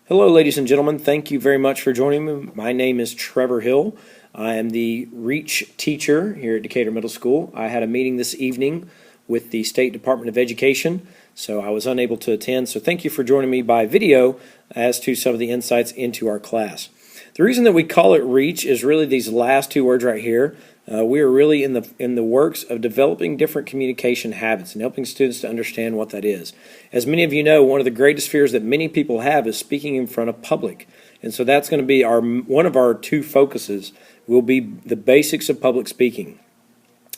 Hello, ladies and gentlemen. Thank you very much for joining me. My name is Trevor Hill. I am the REACH teacher here at Decatur Middle School. I had a meeting this evening with the State Department of Education, so I was unable to attend. So thank you for joining me by video as to some of the insights into our class. The reason that we call it REACH is really these last two words right here. We are really in the works of developing different communication habits and helping students to understand what that is. As many of you know, one of the greatest fears that many people have is speaking in front of public. And so that's going to be one of our two focuses will be the basics of public speaking.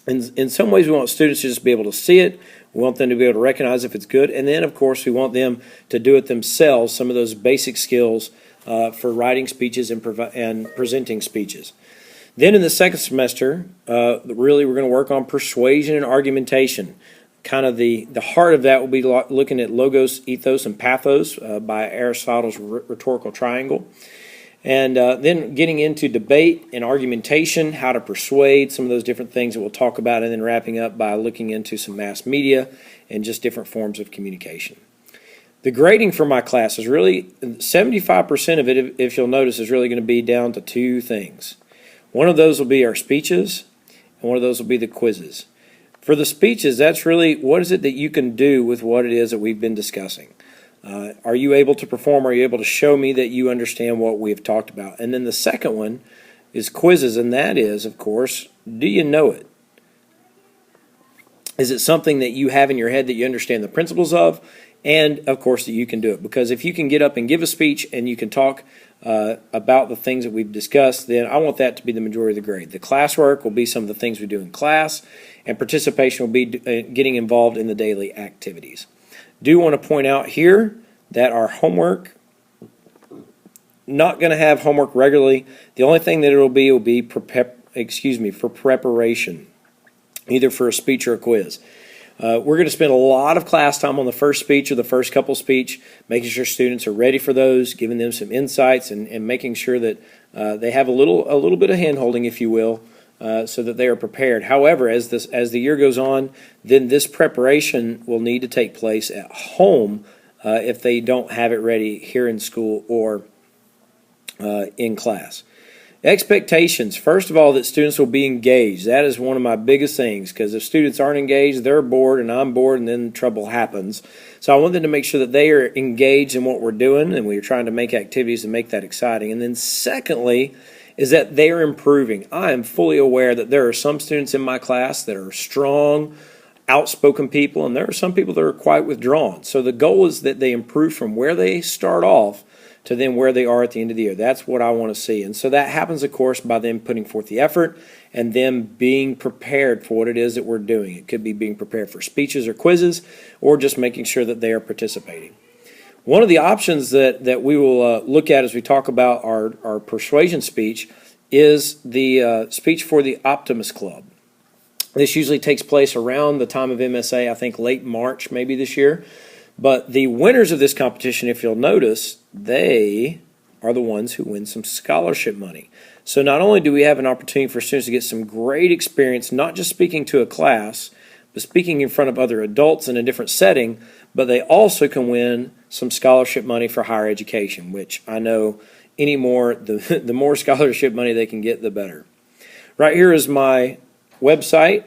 In some ways, we want students to just be able to see it. We want them to be able to recognize if it's good. And then, of course, we want them to do it themselves, some of those basic skills for writing speeches and presenting speeches. Then in the second semester, really we're going to work on persuasion and argumentation. Kind of the heart of that will be looking at logos, ethos, and pathos by Aristotle's rhetorical triangle. And then getting into debate and argumentation, how to persuade, some of those different things that we'll talk about, and then wrapping up by looking into some mass media and just different forms of communication. The grading for my class is really, 75% of it, if you'll notice, is really going to be down to two things. One of those will be our speeches, and one of those will be the quizzes. For the speeches, that's really what is it that you can do with what it is that we've been discussing. Are you able to perform? Are you able to show me that you understand what we've talked about? And then the second one is quizzes, and that is, of course, do you know it? Is it something that you have in your head that you understand the principles of? And, of course, that you can do it. Because if you can get up and give a speech and you can talk about the things that we've discussed, then I want that to be the majority of the grade. The classwork will be some of the things we do in class, and participation will be getting involved in the daily activities. Do want to point out here that our homework, not going to have homework regularly. The only thing that it will be for preparation, either for a speech or a quiz. We're going to spend a lot of class time on the first speech or the first couple speech, making sure students are ready for those, giving them some insights, and making sure that they have a little bit of hand-holding, if you will, so that they are prepared. However, as the year goes on, then this preparation will need to take place at home if they don't have it ready here in school or in class. Expectations. First of all, that students will be engaged. That is one of my biggest things, because if students aren't engaged, they're bored and I'm bored, and then trouble happens. So I want them to make sure that they are engaged in what we're doing, and we're trying to make activities to make that exciting. And then secondly is that they are improving. I am fully aware that there are some students in my class that are strong, outspoken people, and there are some people that are quite withdrawn. So the goal is that they improve from where they start off to then where they are at the end of the year. That's what I want to see. And so that happens, of course, by them putting forth the effort and them being prepared for what it is that we're doing. It could be being prepared for speeches or quizzes, or just making sure that they are participating. One of the options that we will look at as we talk about our persuasion speech is the speech for the Optimist Club. This usually takes place around the time of MSA, I think late March maybe this year. But the winners of this competition, if you'll notice, they are the ones who win some scholarship money. So not only do we have an opportunity for students to get some great experience, not just speaking to a class, but speaking in front of other adults in a different setting, but they also can win some scholarship money for higher education, which I know the more scholarship money they can get, the better. Right here is my website.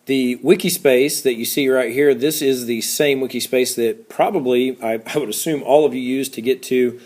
The wiki space that you see right here, this is the same wiki space that probably I would assume all of you use to get to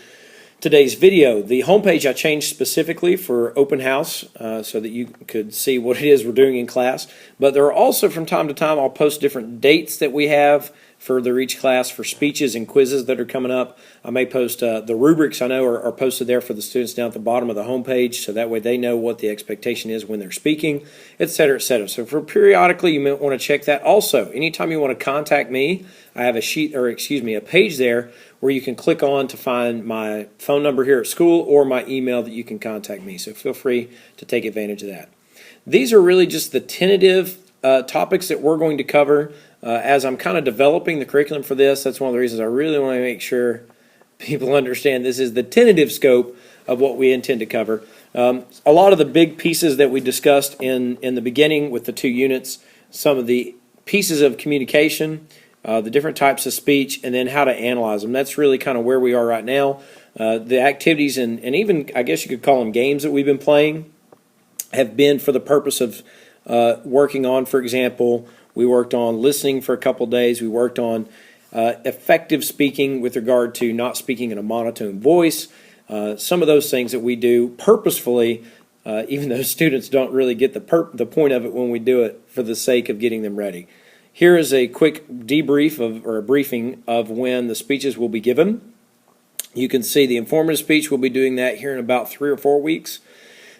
today's video. The homepage I changed specifically for open house so that you could see what it is we're doing in class. But there are also, from time to time, I'll post different dates that we have for the REACH class for speeches and quizzes that are coming up. I may post the rubrics I know are posted there for the students down at the bottom of the homepage, so that way they know what the expectation is when they're speaking, etc., etc. So for periodically, you might want to check that. Also, anytime you want to contact me, I have a page there where you can click on to find my phone number here at school or my email that you can contact me. So feel free to take advantage of that. These are really just the tentative topics that we're going to cover as I'm kind of developing the curriculum for this. That's one of the reasons I really want to make sure people understand this is the tentative scope of what we intend to cover. A lot of the big pieces that we discussed in the beginning with the 2 units, some of the pieces of communication the different types of speech, and then how to analyze them. That's really kind of where we are right now. The activities and even, I guess you could call them games that we've been playing have been for the purpose of working on, for example, we worked on listening for a couple days. We worked on effective speaking with regard to not speaking in a monotone voice. Some of those things that we do purposefully, even though students don't really get the point of it when we do it for the sake of getting them ready. Here is a quick debrief or a briefing of when the speeches will be given. You can see the informative speech, we'll be doing that here in about 3 or 4 weeks.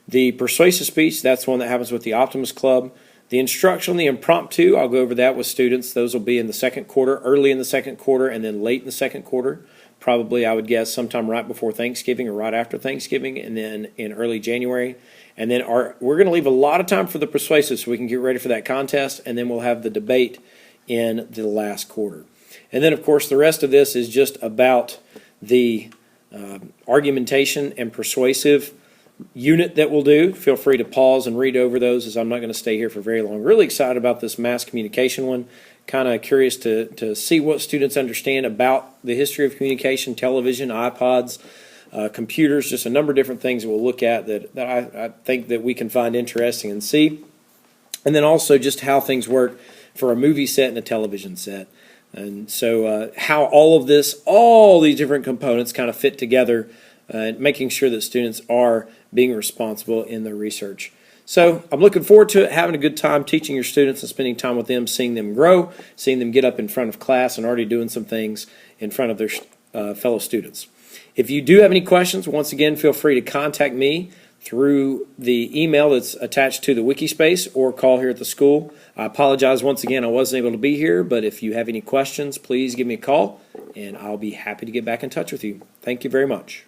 The persuasive speech, that's one that happens with the Optimist Club. The instructional, the impromptu, I'll go over that with students. Those will be in the second quarter, early in the second quarter, and then late in the second quarter. Probably, I would guess, sometime right before Thanksgiving or right after Thanksgiving, and then in early January. And then we're going to leave a lot of time for the persuasive so we can get ready for that contest, and then we'll have the debate in the last quarter. And then, of course, the rest of this is just about the argumentation and persuasive unit that we'll do. Feel free to pause and read over those, as I'm not going to stay here for very long. Really excited about this mass communication one. Kind of curious to see what students understand about the history of communication, television, iPods, computers, just a number of different things that we'll look at that I think that we can find interesting and see. And then also just how things work for a movie set and a television set. And so how all these different components kind of fit together, making sure that students are being responsible in their research. So I'm looking forward to it, having a good time teaching your students and spending time with them, seeing them grow, seeing them get up in front of class and already doing some things in front of their fellow students. If you do have any questions, once again, feel free to contact me through the email that's attached to the Wikispace or call here at the school. I apologize once again I wasn't able to be here, but if you have any questions, please give me a call and I'll be happy to get back in touch with you. Thank you very much.